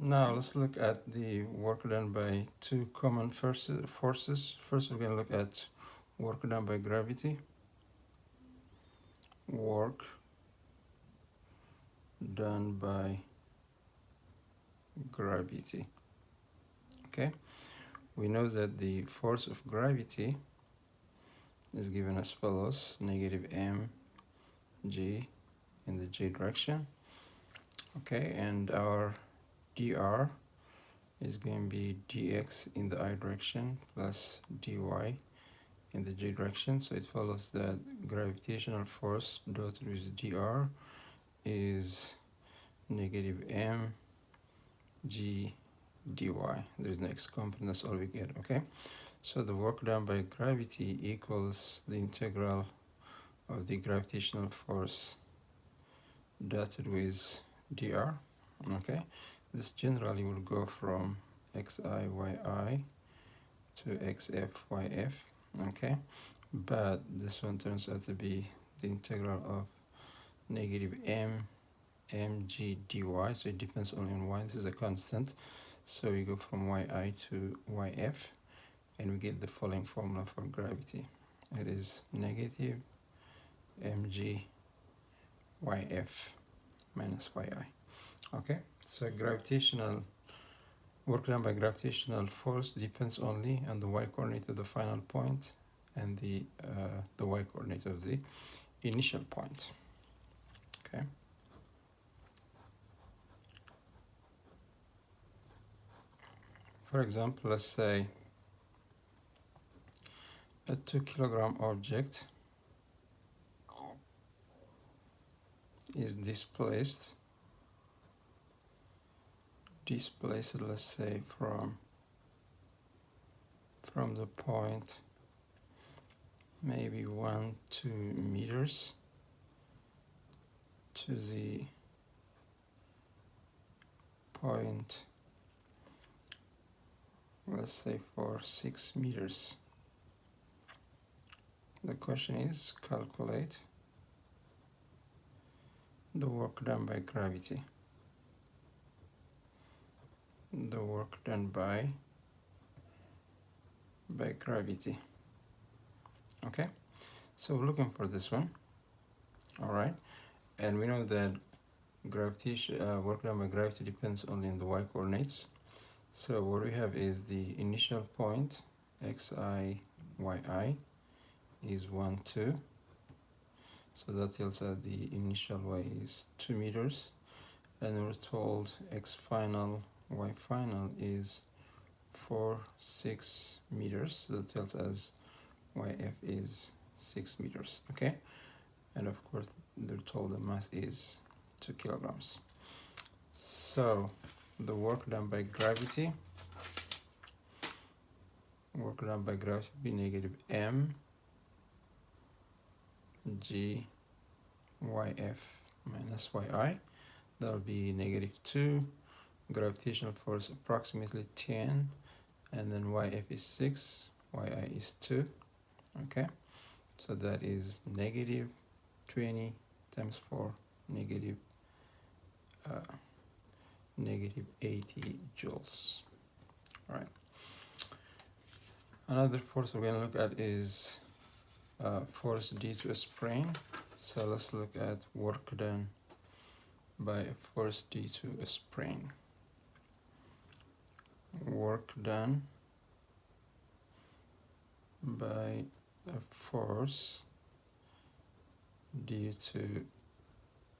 Now let's look at the work done by two common forces. First, we're going to look at work done by gravity. Work done by gravity. Okay, we know that the force of gravity is given as follows: negative mg in the j direction. Okay, and our dr is going to be dx in the I direction plus dy in the j direction. So it follows that gravitational force dotted with dr is negative m g dy. There's no x component, that's all we get. Okay, so the work done by gravity equals the integral of the gravitational force dotted with dr. Okay, this generally will go from xi yi to xf yf. Okay, but this one turns out to be the integral of negative m mg dy, so it depends only on y. This is a constant, so we go from yi to yf, and we get the following formula for gravity. It is negative mg yf minus yi. Okay, so gravitational work done by gravitational force depends only on the y coordinate of the final point and the y coordinate of the initial point. Okay. For example, let's say a 2 kilogram object is displaced, let's say from the point maybe 1-2 meters to the point, let's say for 6 meters. The question is, calculate the work done by gravity. The work done by gravity. Okay, so we're looking for this one. All right, and we know that gravitation work done by gravity depends only on the y coordinates. So what we have is the initial point xi yi is 1 2, so that tells us the initial y is 2 meters, and we're told x final y final is 4 6 meters, so that tells us yf is 6 meters. Okay, and of course they're told the mass is 2 kilograms. So the work done by gravity will be negative m g yf minus yi. That will be negative 2, gravitational force approximately 10, and then yf is 6, yi is 2. Okay, so that is negative 20 times 4, negative 80 joules. All right. Another force we're going to look at is force D to a spring. So let's look at work done by force D to a spring. Work done by a force D to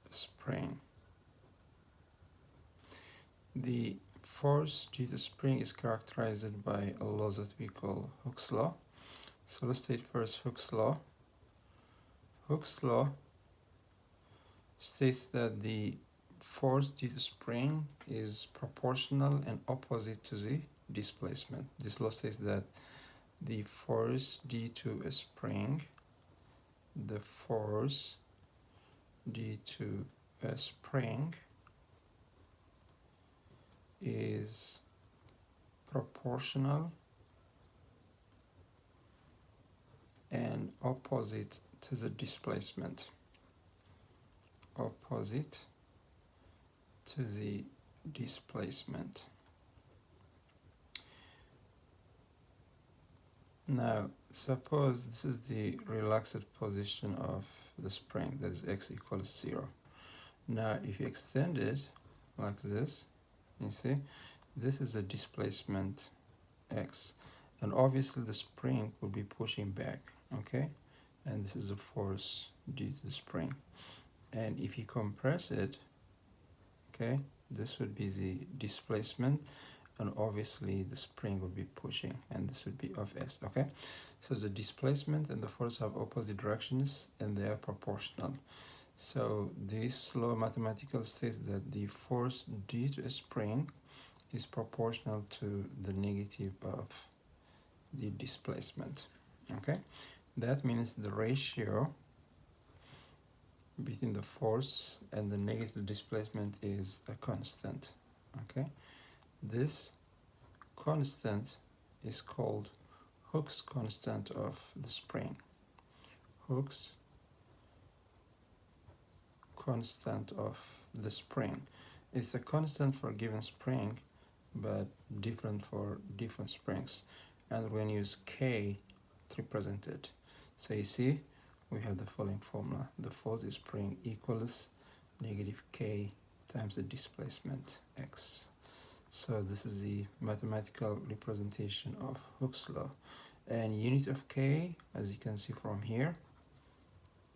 a spring. The force due to spring is characterized by a law that we call Hooke's law. So let's state first Hooke's law. Hooke's law states that the force due to spring is proportional and opposite to the displacement. This law says that the force due to a spring, the force due to a spring is proportional and opposite to the displacement. Opposite to the displacement. Now, suppose this is the relaxed position of the spring, that is x equals 0. Now, if you extend it like this, you see, this is a displacement x. And obviously the spring will be pushing back, okay? And this is a force due to the spring. And if you compress it, okay, this would be the displacement, and obviously the spring would be pushing, and this would be of s, okay? So the displacement and the force have opposite directions, and they are proportional. So this law mathematical states that the force due to a spring is proportional to the negative of the displacement, okay? That means the ratio between the force and the negative displacement is a constant, okay? This constant is called Hooke's constant of the spring. Hooke's constant of the spring. It's a constant for a given spring, but different for different springs. And we're going to use K to represent it. So you see, we have the following formula. The force of spring equals negative K times the displacement x. So this is the mathematical representation of Hooke's law. And unit of K, as you can see from here,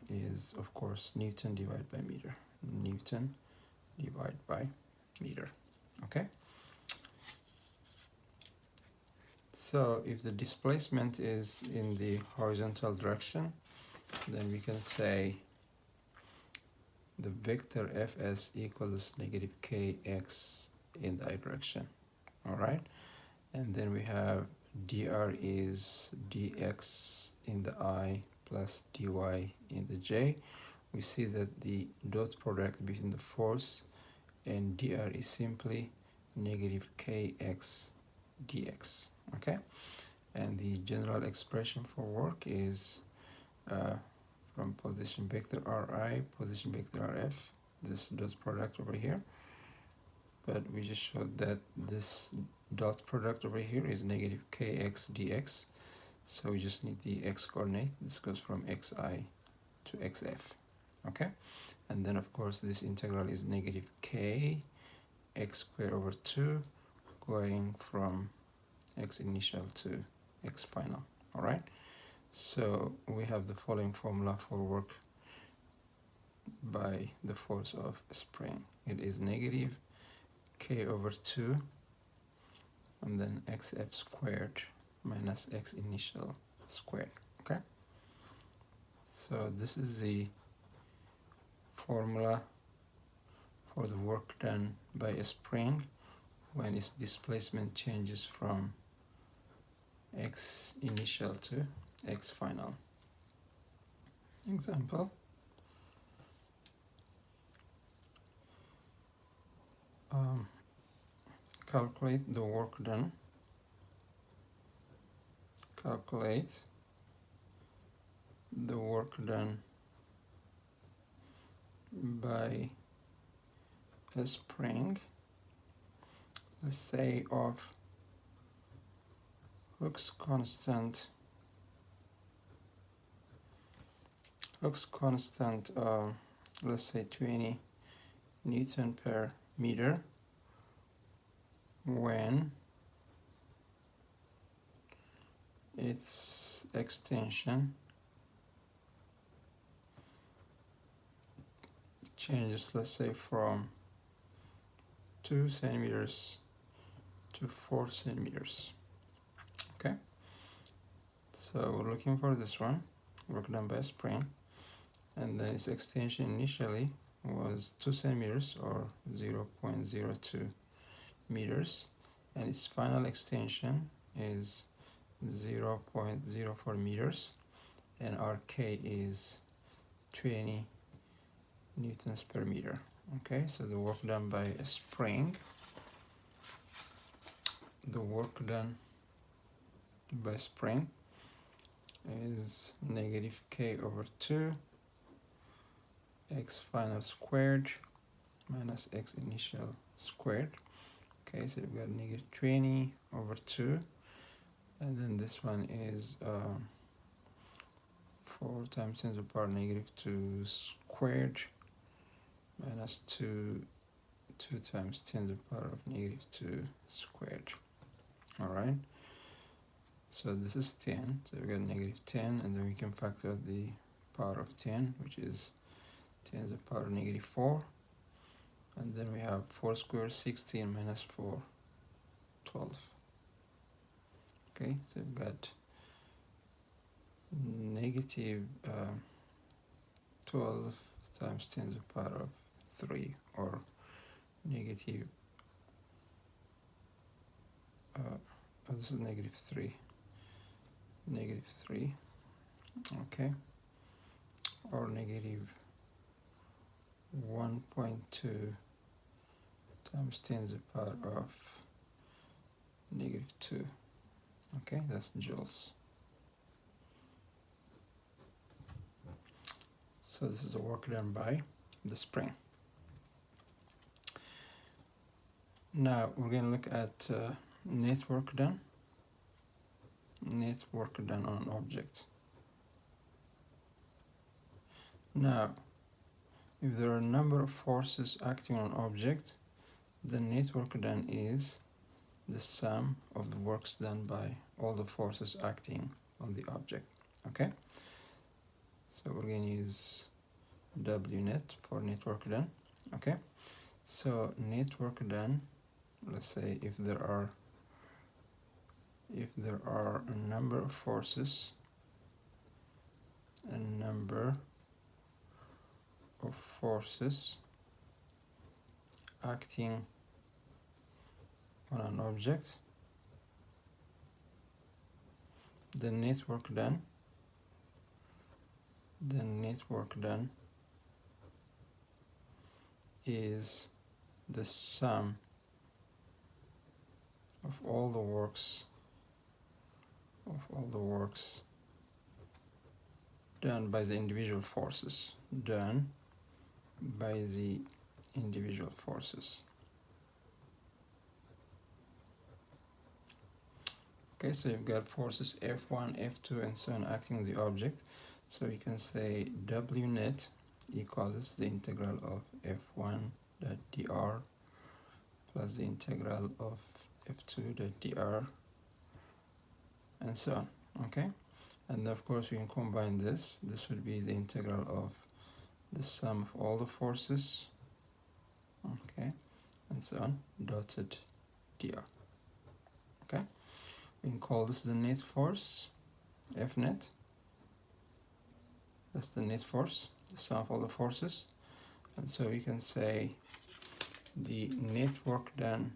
is of course Newton divided by meter. Newton divided by meter, okay? So if the displacement is in the horizontal direction, then we can say the vector Fs equals negative kx in the I direction, all right? And then we have dr is dx in the I plus dy in the j. We see that the dot product between the force and dr is simply negative kx dx, okay? And the general expression for work is from position vector Ri, position vector Rf, this dot product over here. But we just showed that this dot product over here is negative kx dx. So we just need the x coordinate. This goes from xi to xf, okay? And then of course this integral is negative k x squared over 2 going from x initial to x final, all right? So we have the following formula for work by the force of a spring. It is negative k over 2 and then xf squared minus x initial squared, okay? So this is the formula for the work done by a spring when its displacement changes from x initial to x final. Example. Calculate the work done. Calculate the work done by a spring, let's say of Hooke's constant. Hooke's constant, let's say 20 Newton per meter when its extension changes, let's say from 2 centimeters to 4 centimeters, okay? So we're looking for this one, work done by a spring, and then its extension initially was 2 centimeters or 0.02 meters, and its final extension is 0.04 meters, and our K is 20 newtons per meter, okay? So the work done by a spring, the work done by spring is negative K over 2 x final squared minus x initial squared. Okay, so we've got negative 20 over 2, and then this one is 4 times 10 to the power negative 2 squared minus 2 times 10 to the power of negative 2 squared. All right, so this is 10, so we got negative 10, and then we can factor out the power of 10, which is 10 to the power of negative 4, and then we have 4 squared, 16 minus 4, 12. Okay, so we've got negative 12 times 10 to the power of 3, or negative this is negative 3, okay, or negative 1.2 times 10 to the power of negative 2. Okay, that's joules. So this is the work done by the spring. Now we're going to look at net work done. Net work done on an object. Now, if there are a number of forces acting on an object, the net work done is the sum of the works done by all the forces acting on the object. Okay, so we're going to use W net for net work done. Okay, so net work done, let's say if there are a number of forces, acting on an object, the net work done is the sum of all the works done by the individual forces, Okay, so you've got forces F1, F2, and so on acting on the object. So you can say W net equals the integral of F1 dot dr plus the integral of F2 dot dr, and so on. Okay, and of course we can combine this. This would be the integral of the sum of all the forces, okay, and so on, dotted dr. Okay, we can call this the net force, F net. That's the net force, the sum of all the forces. And so we can say the net work done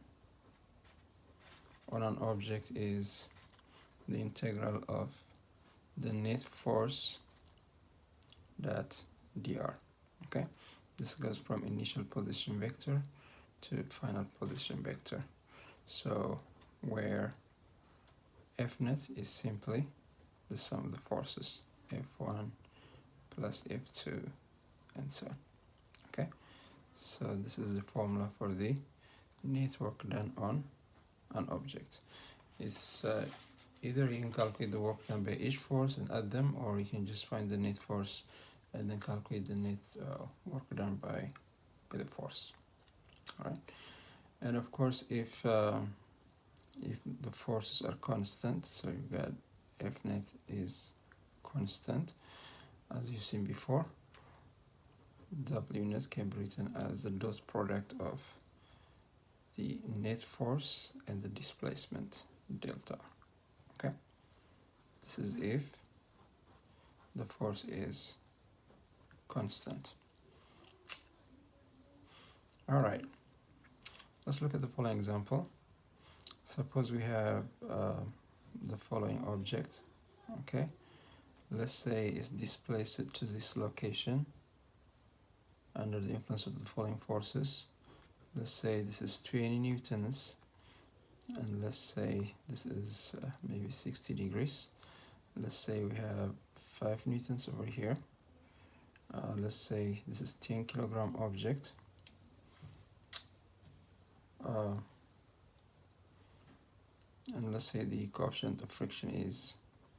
on an object is the integral of the net force dot dr. Okay, this goes from initial position vector to final position vector. So where F net is simply the sum of the forces, F1 plus F2, and so on. Okay, so this is the formula for the net work done on an object. It's either you can calculate the work done by each force and add them, or you can just find the net force and then calculate the net work done by the force. All right, and of course if the forces are constant, so you've got F net is constant, as you've seen before, W net can be written as the dot product of the net force and the displacement delta. Okay, this is if the force is constant. All right, let's look at the following example. Suppose we have the following object. Okay, let's say it's displaced to this location under the influence of the following forces. Let's say this is 20 newtons, and let's say this is maybe 60 degrees. Let's say we have 5 newtons over here. Let's say this is 10 kilogram object. let's say the coefficient of friction is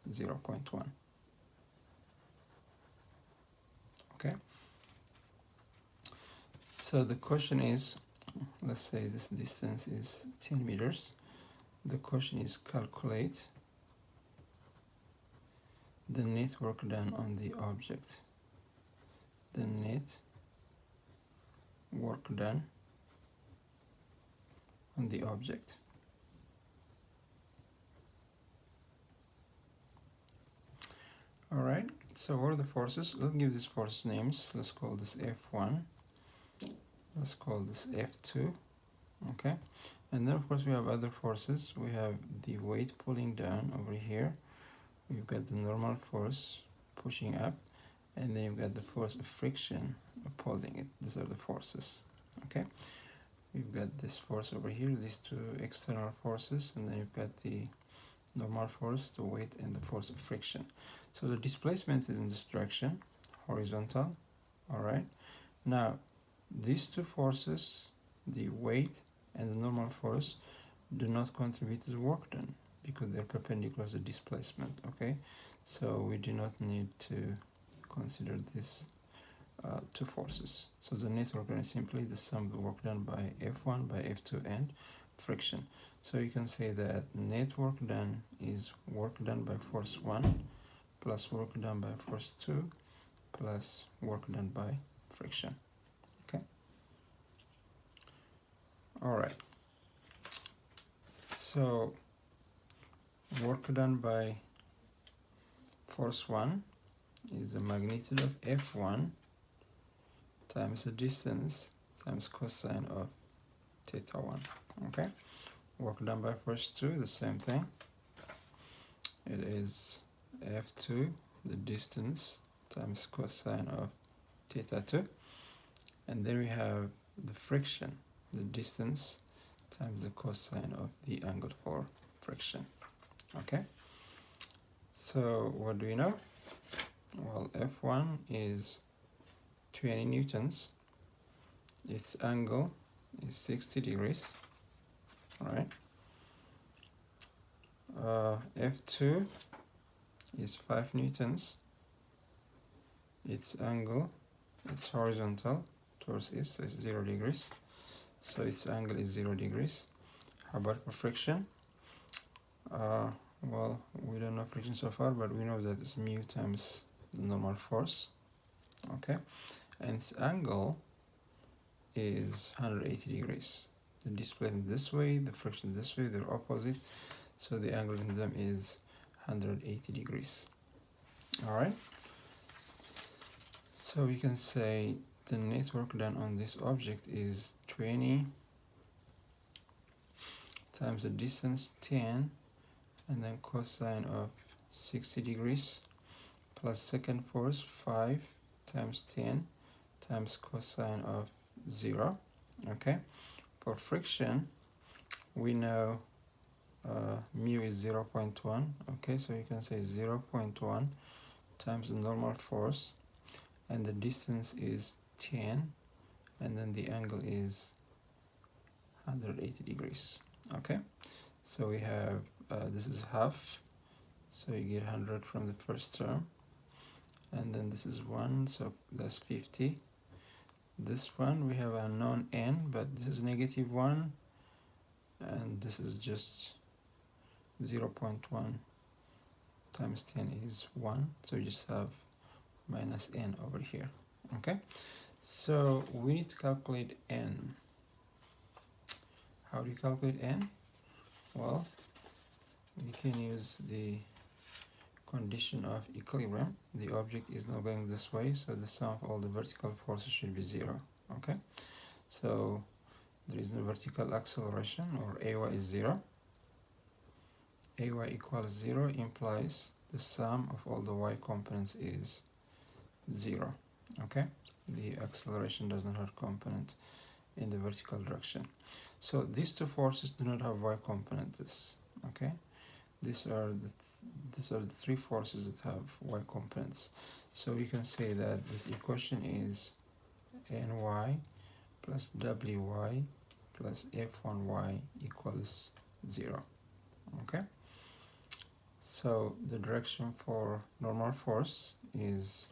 0.1. Okay, so the question is, let's say this distance is 10 meters. The question is calculate the net work done on the object. The net work done on the object. All right, so what are the forces? Let's give these force names. Let's call this F1. Let's call this F2. Okay, and then of course we have other forces. We have the weight pulling down over here. We've got the normal force pushing up, and then you've got the force of friction pulling it. These are the forces. Okay, we've got this force over here, these two external forces, and then you've got the normal force, the weight, and the force of friction. So the displacement is in this direction, horizontal. All right, now these two forces, the weight and the normal force, do not contribute to the work done because they're perpendicular to the displacement. Okay, so we do not need to consider these two forces. So the net work done is simply the sum of the work done by F1, by F2, and friction. So you can say that net work done is work done by force 1 plus work done by force 2 plus work done by friction. Okay. All right. So work done by force 1 is the magnitude of F1 times the distance times cosine of theta 1. Okay. Work done by force 2, the same thing. It is F2, the distance, times cosine of theta 2. And then we have the friction, the distance, times the cosine of the angle for friction. Okay? So what do we know? Well, F1 is 20 newtons. Its angle is 60 degrees. All right. F2 is 5 newtons. Its angle, it's horizontal towards east, so it's 0 degrees. So its angle is 0 degrees. How about for friction? Well, we don't know friction so far, but we know that it's mu times the normal force. Okay, and its angle is 180 degrees. The displacement this way, the friction this way, they're opposite, so the angle in them is 180 degrees. All right, so we can say the net work done on this object is 20 times the distance 10, and then cosine of 60 degrees plus second force 5 times 10 times cosine of 0. Okay, for friction we know mu is 0.1. okay, so you can say 0.1 times the normal force, and the distance is 10, and then the angle is 180 degrees. Okay, so we have this is half, so you get 100 from the first term, and then this is 1, so that's 50. This one we have a known n, but this is -1, and this is just 0.1 times 10 is 1, so you just have minus n over here. Okay, so we need to calculate n. How do you calculate n? Well, you can use the condition of equilibrium. The object is not going this way, so the sum of all the vertical forces should be 0. Okay, so there is no vertical acceleration, or AY is 0. AY equals 0 implies the sum of all the y components is 0. Okay, the acceleration does not have component in the vertical direction. So these two forces do not have y components. Okay, these are the three forces that have y components. So we can say that this equation is ny plus wy plus f1y equals 0. Okay. So the direction for normal force is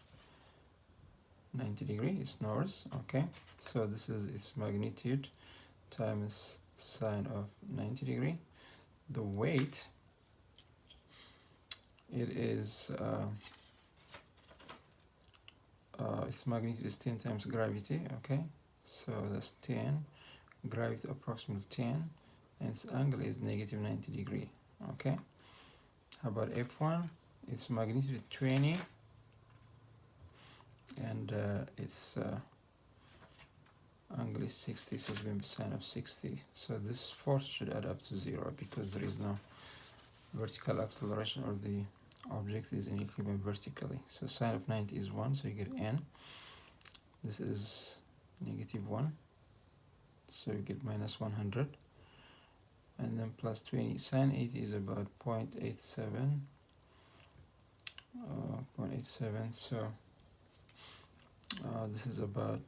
90 degrees, it's north. Okay, so this is its magnitude times sine of 90 degree. The weight, it is its magnitude is 10 times gravity. Okay, so that's 10, gravity approximately 10, and its angle is negative 90 degree. Okay, how about F1? Its magnitude 20, and its angle is 60, so it's going to be sine of 60. So this force should add up to 0 because there is no vertical acceleration, or the object is in equilibrium vertically. So sine of 90 is 1, so you get n. This is negative 1, so you get minus 100. And then plus 20. Sine 80 is about 0.87. 0.87, so this is about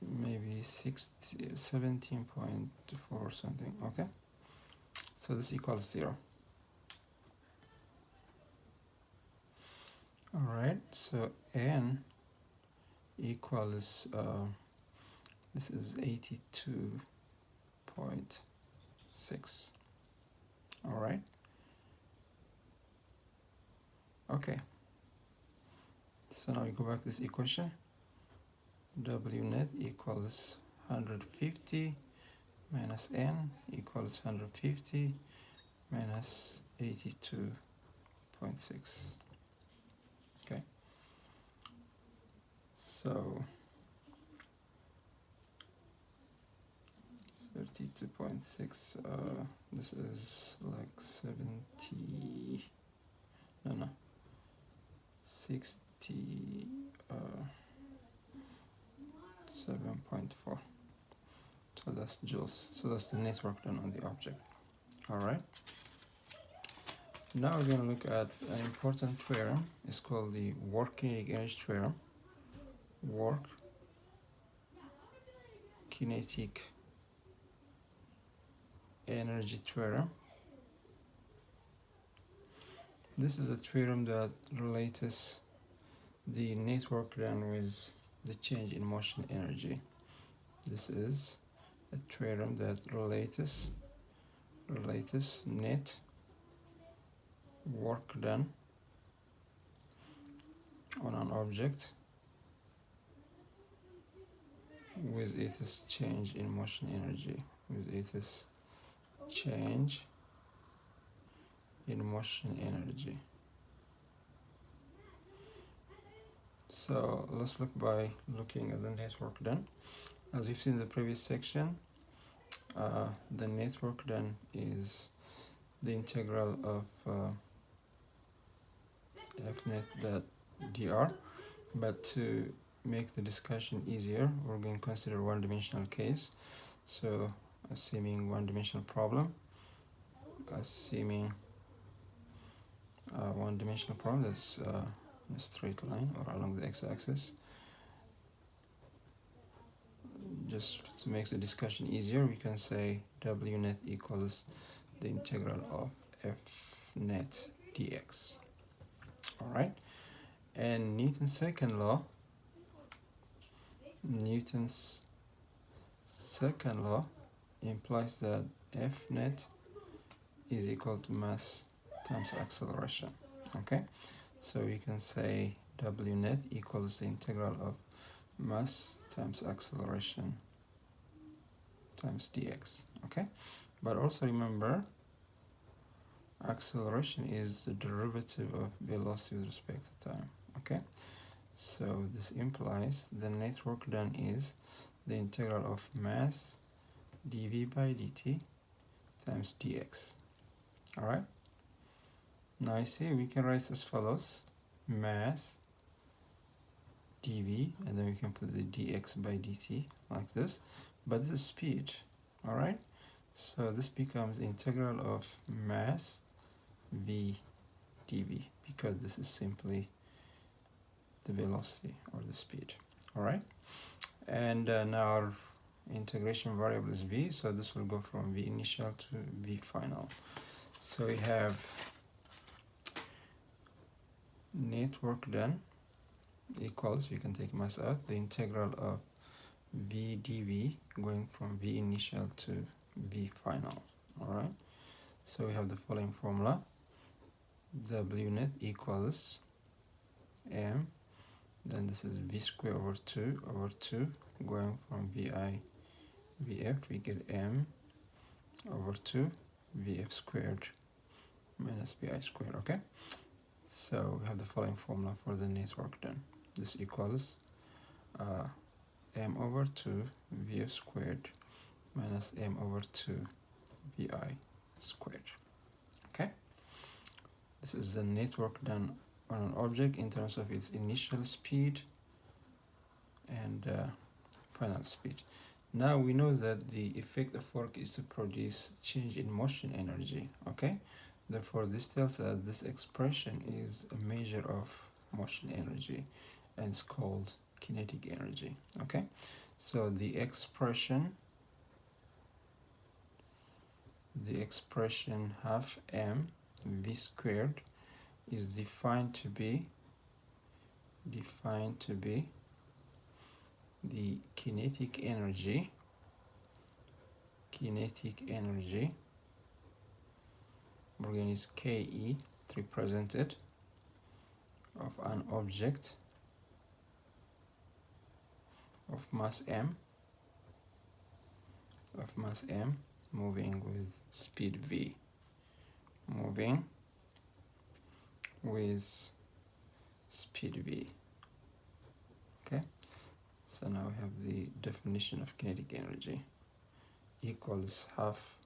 maybe 17.4 or something. Okay, so this equals 0. All right, so n equals this is 82.6. all right, okay, so now you go back to this equation. W net equals 150 minus n equals 150 minus 82.6. Okay, so 32.6, this is like 70, no, 60, 7.4. So that's joules. So that's the net work done on the object. All right. Now we're going to look at an important theorem. It's called the work kinetic energy theorem. Work kinetic energy theorem. This is a theorem that relates the net work done with the change in motion energy. This is a theorem that relates net work done on an object with its change in motion energy, with its change in motion energy. So let's look by looking at the net work done. As you've seen in the previous section, the net work done is the integral of f net dot dr, but to make the discussion easier, we're going to consider one-dimensional case. So assuming one-dimensional problem, one-dimensional problem that's a straight line or along the x-axis. Just to make the discussion easier, we can say W net equals the integral of f net dx. All right, and Newton's second law implies that f net is equal to mass times acceleration. Okay, so we can say W net equals the integral of mass times acceleration times dx. Okay, but also remember, acceleration is the derivative of velocity with respect to time. Okay, so this implies the net work done is the integral of mass dv by dt times dx. All right, now you see we can write as follows: mass dv, and then we can put the dx by dt like this, but this is speed. All right, so this becomes the integral of mass v dv, because this is simply the velocity or the speed. All right, and now our integration variable is v, so this will go from v initial to v final. So we have net work done equals, we can take mass out, the integral of v dv going from v initial to v final. All right, so we have the following formula: w net equals m, then this is v squared over 2 going from vi vf, we get m over 2 vf squared minus vi squared. Okay, so we have the following formula for the net work done. This equals m over 2 vf squared minus m over 2 vi squared. Okay, this is the net work done on an object in terms of its initial speed and final speed. Now we know that the effect of work is to produce change in motion energy. Okay, therefore this tells us this expression is a measure of motion energy and it's called kinetic energy. Okay, so the expression half m v squared is defined to be the kinetic energy we're going to use Ke to represent it, of an object of mass m moving with speed v, okay, so now we have the definition of kinetic energy equals half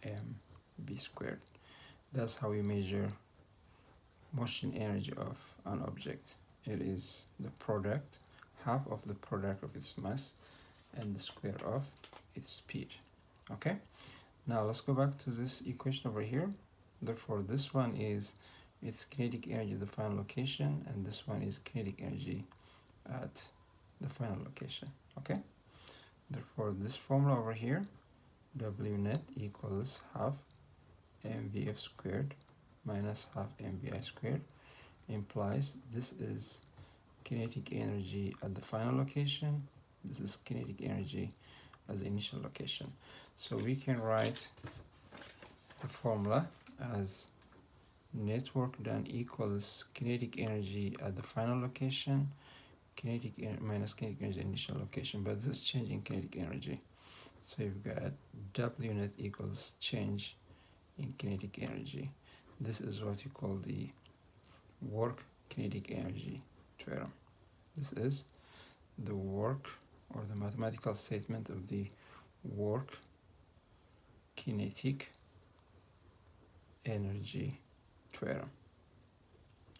m v squared. That's how we measure motion energy of an object. It is the product, half of the product of its mass and the square of its speed. Okay, now let's go back to this equation over here. Therefore this one is its kinetic energy at the final location, and this one is kinetic energy at the final location. Okay, therefore this formula over here, w net equals half mvf squared minus half mvi squared, implies this is kinetic energy at the final location, this is kinetic energy at the initial location. So we can write the formula as net work done equals kinetic energy at the final location minus kinetic energy at the initial location, but this is change in kinetic energy. So you've got w net equals change in kinetic energy. This is what you call the work kinetic energy theorem. This is the work, or the mathematical statement of the work kinetic energy theorem.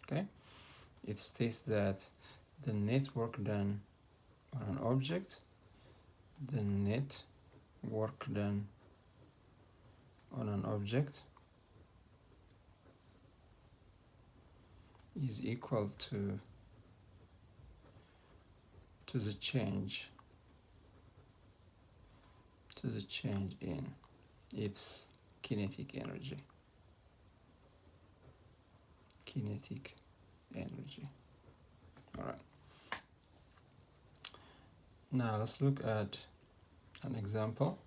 Okay, it states that the net work done on an object, is equal to the change in its kinetic energy. All right, now let's look at an example.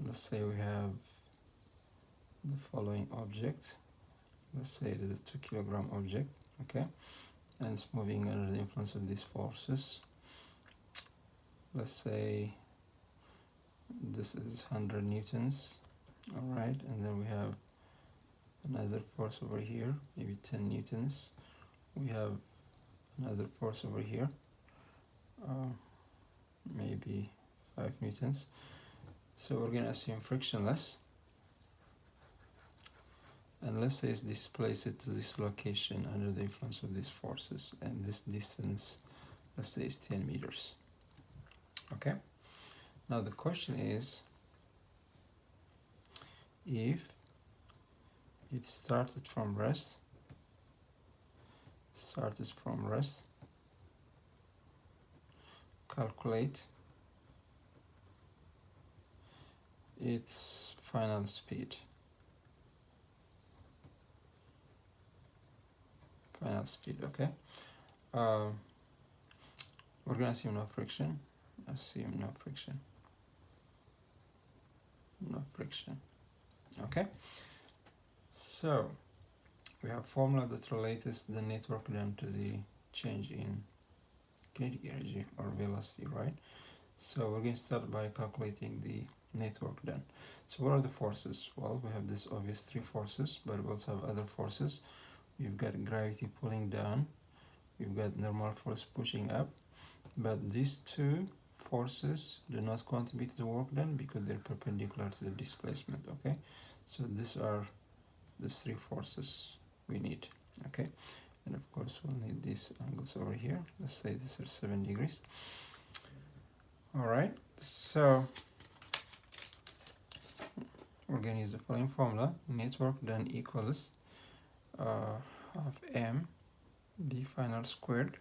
Let's say we have the following object. Let's say it is a 2 kilogram object, okay, and it's moving under the influence of these forces. Let's say this is 100 newtons, all right, and then we have another force over here, maybe 10 newtons. We have another force over here, maybe 5 newtons. So we're going to assume frictionless, and let's say it's displaced to this location under the influence of these forces, and this distance, let's say, is 10 meters. Okay, now the question is, if it started from rest, calculate its final speed. Okay. We're gonna assume no friction. Assume no friction. No friction. Okay. So we have formula that relates the net work done to the change in kinetic energy or velocity, right? So we're going to start by calculating the net work done. So what are the forces? Well, we have this obvious three forces, but we also have other forces. We've got gravity pulling down, we've got normal force pushing up, but these two forces do not contribute to the work done because they're perpendicular to the displacement, okay? So these are the three forces we need, okay? And of course we'll need these angles over here. Let's say these are 7 degrees. All right, so we're going to use the following formula. Net work done equals half m b final squared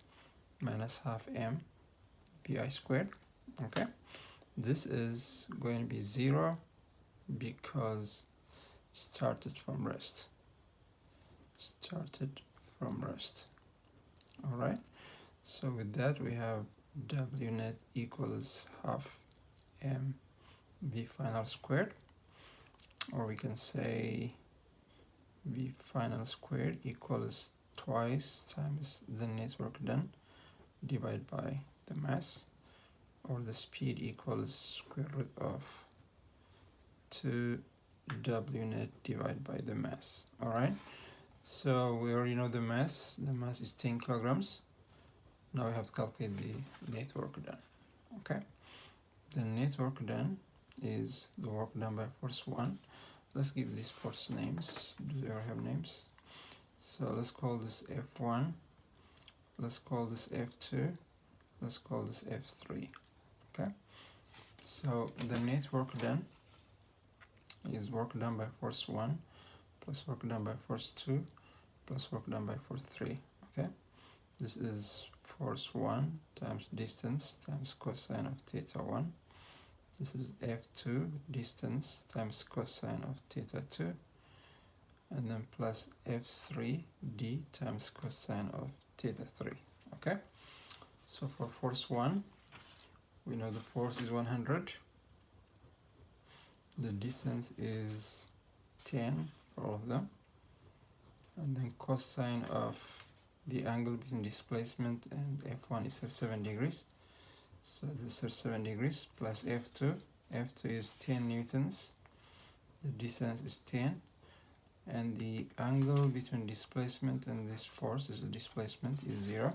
minus half m pi squared. Okay, this is going to be 0 because started from rest. All right, so with that we have W net equals half m v final squared, or we can say v final squared equals twice times the net work done divided by the mass, or the speed equals square root of 2 W net divided by the mass. All right, so we already know the mass. The mass is 10 kilograms. Now we have to calculate the net work done. Okay, the net work done is the work done by force 1. Let's give these force names. Do they all have names? So let's call this F1, let's call this F2, let's call this F3. Okay, so the net work done is work done by force 1 plus work done by force 2 plus work done by force 3. Okay, this is force 1 times distance times cosine of theta 1. This is F2, distance times cosine of theta 2, and then plus F3 d times cosine of theta 3. Okay, so for force 1 we know the force is 100, the distance is 10 for all of them, and then cosine of the angle between displacement and F1 is 37 degrees. So this is 37 degrees plus F2. F2 is 10 newtons. The distance is 10. And the angle between displacement and this force, is the displacement, is 0.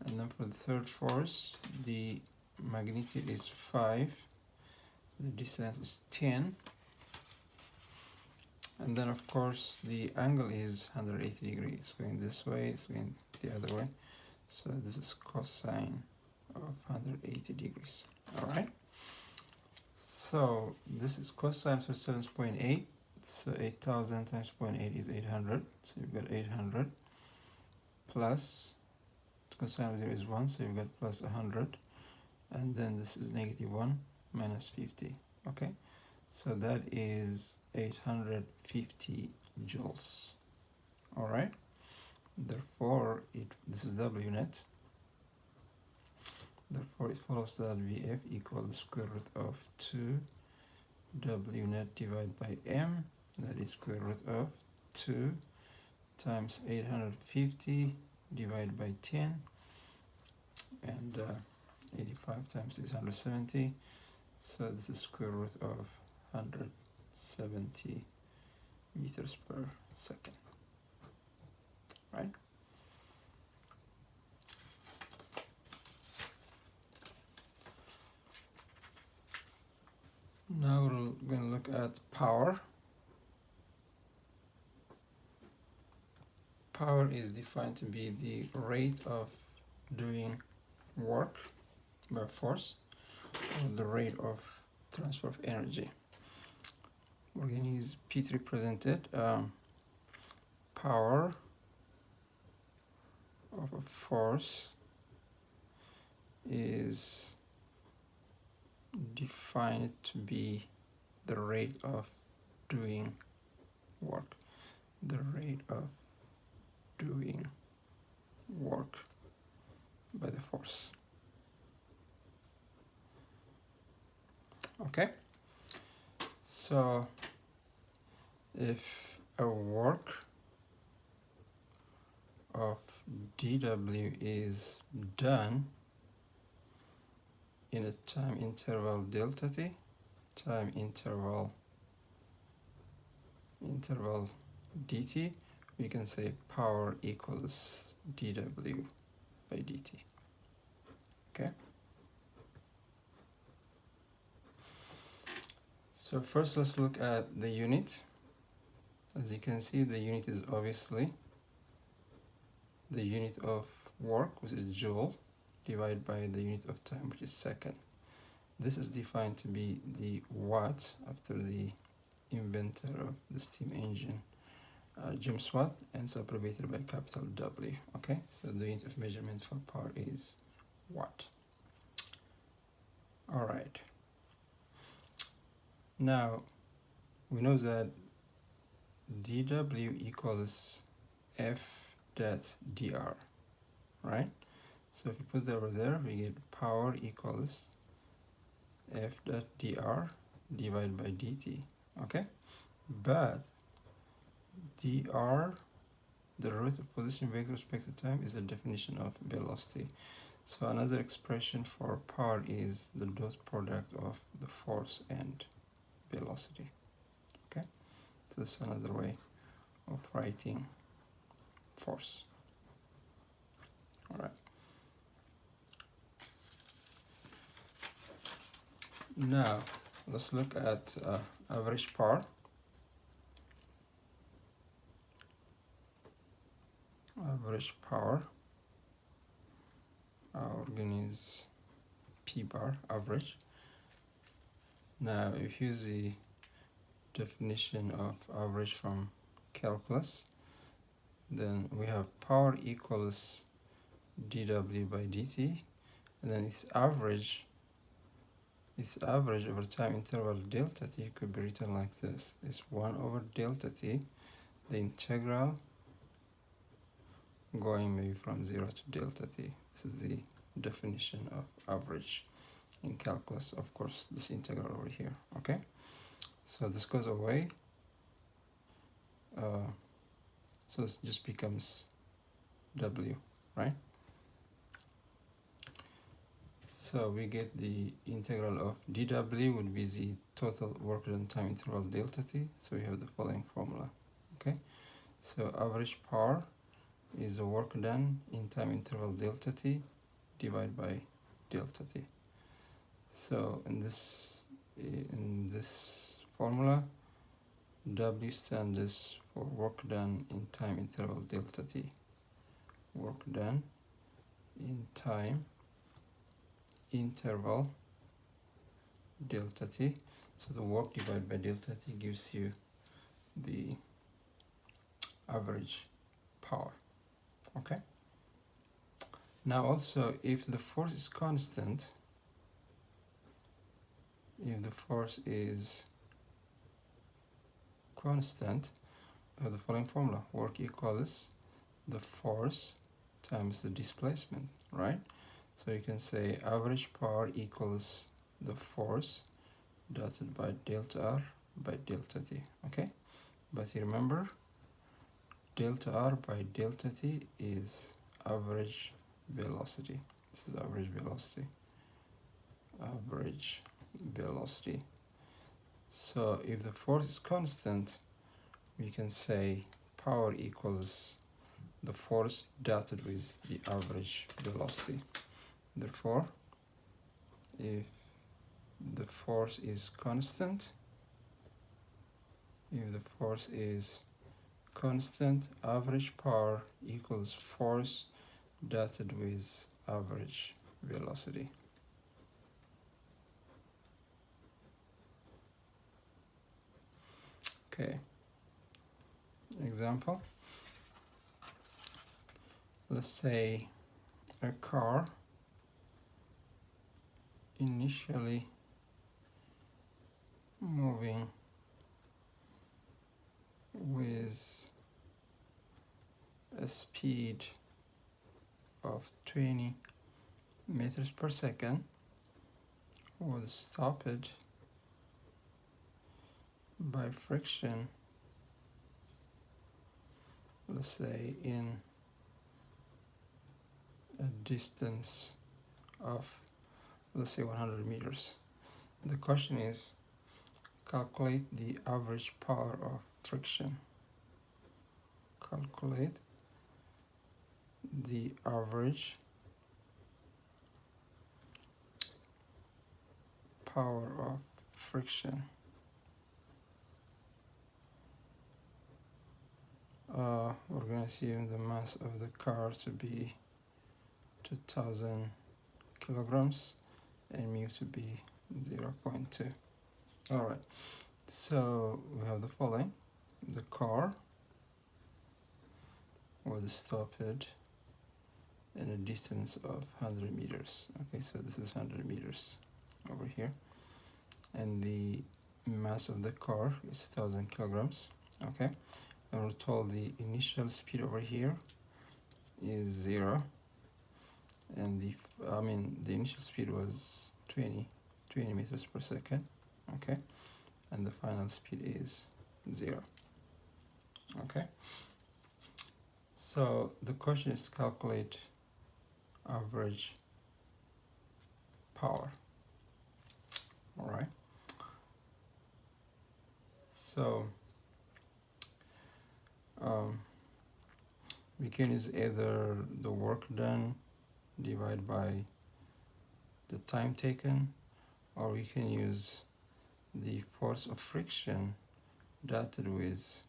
And then for the third force, the magnitude is 5. The distance is 10. And then of course the angle is 180 degrees. It's going this way, it's going the other way. So this is cosine of 180 degrees. All right, so this is cosine for 7.8, so 8,000 times 0.8 is 800, so you've got 800 plus cosine of 0 is 1, so you've got plus 100, and then this is negative 1 minus 50. Okay, so that is 850 joules. All right, therefore this is W net. Therefore, it follows that Vf equals square root of 2 W net divided by m, that is square root of 2 times 850 divided by 10, and 85 times 670, so this is square root of 170 meters per second, right? Now we're going to look at power. Power is defined to be the rate of doing work by force, or the rate of transfer of energy. We're going to use P to represent it. Power of a force is defined to be the rate of doing work, the rate of doing work by the force. Okay, so if a work of dW is done in a time interval delta t, time interval dt, we can say power equals dW by dt. Okay, so first let's look at the unit. As you can see, the unit is obviously the unit of work, which is joule, divided by the unit of time, which is second. This is defined to be the watt after the inventor of the steam engine, James Watt, and it's abbreviated by capital W. Okay, so the unit of measurement for power is watt. All right. Now we know that dW equals F dot dr, right? So if you put that over there, we get power equals F dot dr divided by dt. Okay, but dr, the relative position vector with respect to time, is a definition of velocity. So another expression for power is the dot product of the force and velocity. Okay, so that's another way of writing force. All right. Now let's look at average power. Average power. Our organ is P bar, average. Now if you use the definition of average from calculus, then we have power equals dW by dt, and then its average over time interval delta t could be written like this. It's 1 over delta t, the integral going maybe from 0 to delta t. This is the definition of average in calculus. Of course, this integral over here. Okay, so this goes away, so it just becomes W, right? So we get the integral of dW would be the total work done time interval delta t. So we have the following formula. Okay, so average power is the work done in time interval delta t divided by delta t. So in this formula, W stands for work done in time interval delta t. Work done in time interval delta t. So the work divided by delta t gives you the average power. Okay, now also if the force is constant, we have the following formula: work equals the force times the displacement, right? So you can say average power equals the force dotted by delta r by delta t. Okay, but you remember, delta r by delta t is average velocity. This is average velocity. Average velocity. So if the force is constant, we can say power equals the force dotted with the average velocity. Therefore, if the force is constant, average power equals force dotted with average velocity. Okay, example. Let's say a car initially moving with a speed of 20 meters per second was stopped by friction, let's say in a distance of, let's say 100 meters. The question is, calculate the average power of friction. Calculate the average power of friction. We're going to assume the mass of the car to be 2000 kilograms and mu to be 0.2. All right, so we have the following. The car was stopped in a distance of 100 meters. Okay, so this is 100 meters over here, and the mass of the car is 1000 kilograms. Okay, and we're told the initial speed over here is 0, and the initial speed was 20 meters per second. Okay, and the final speed is 0. Okay, so the question is calculate average power. All right, so we can use either the work done divided by the time taken, or we can use the force of friction dotted with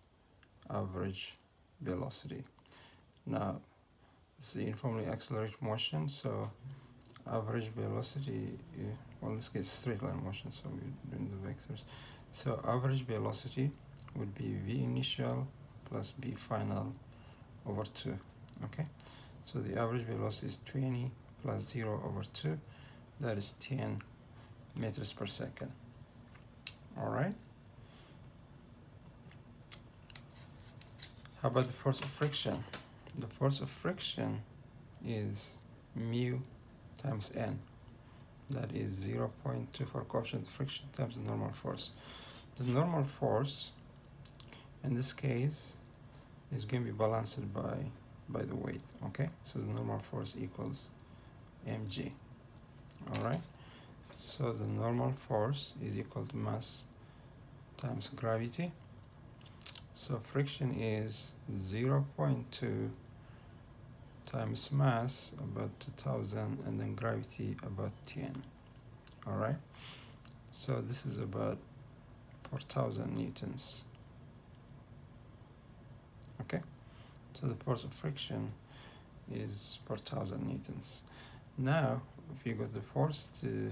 average velocity. Now, this is the informally accelerated motion, so average velocity, well, in this case, straight line motion, so we're doing the vectors. So average velocity would be v initial plus b final over 2. Okay, so the average velocity is 20 plus 0 over 2, that is 10 meters per second. All right, how about the force of friction? The force of friction is mu times n, that is 0.2 for coefficient of friction times the normal force. The normal force in this case is going to be balanced by the weight. Okay, so the normal force equals mg. All right, so the normal force is equal to mass times gravity. So friction is 0.2 times mass, about 2000, and then gravity about 10. All right, so this is about 4000 newtons. Okay, so the force of friction is 4000 newtons. Now, if you got the force to,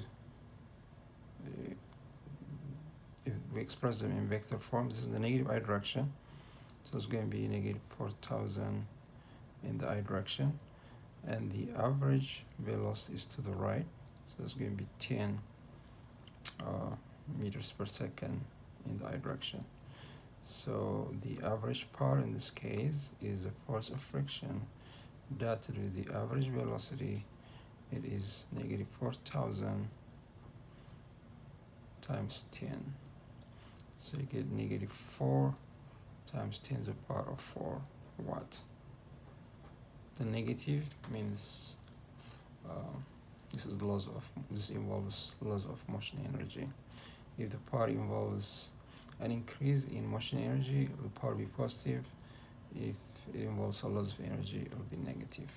if we express them in vector form, this is the negative I direction, so it's going to be negative 4000 in the I direction, and the average velocity is to the right, so it's going to be 10 meters per second in the I direction. So the average power in this case is the force of friction dotted with the average velocity. It is negative 4000 times 10. So you get negative 4 times 10 to the power of 4 watt. The negative means this involves loss of motion energy. If the power involves an increase in motion energy, the power will be positive. If it involves a loss of energy, it will be negative.